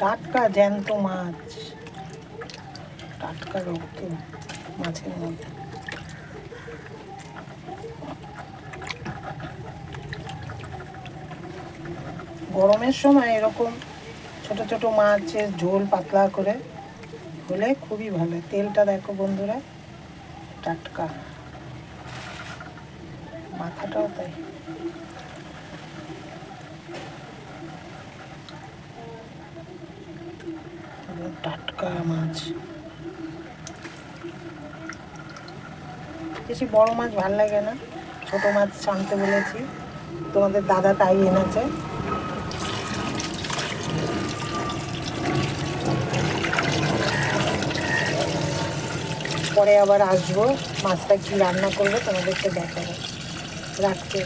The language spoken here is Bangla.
টাটকা জ্যান্ত মাছ, টাটকা রক্ত মাছের মধ্যে। গরমের সময় এরকম ছোট ছোট মাছের ঝোল পাতলা করে হলে খুবই ভালো। তেলটা দেখো বন্ধুরা, টাটকা, মাথাটাও তাই। টাটকা মাছ, বেশি বড় মাছ ভাল লাগে না, ছোট মাছ আনতে বলেছি, তোমাদের দাদা তাই এনেছে। পরে আবার আসবো, মাছটা কি রান্না করবো তোমাদেরকে দেখাবো। রাখতে।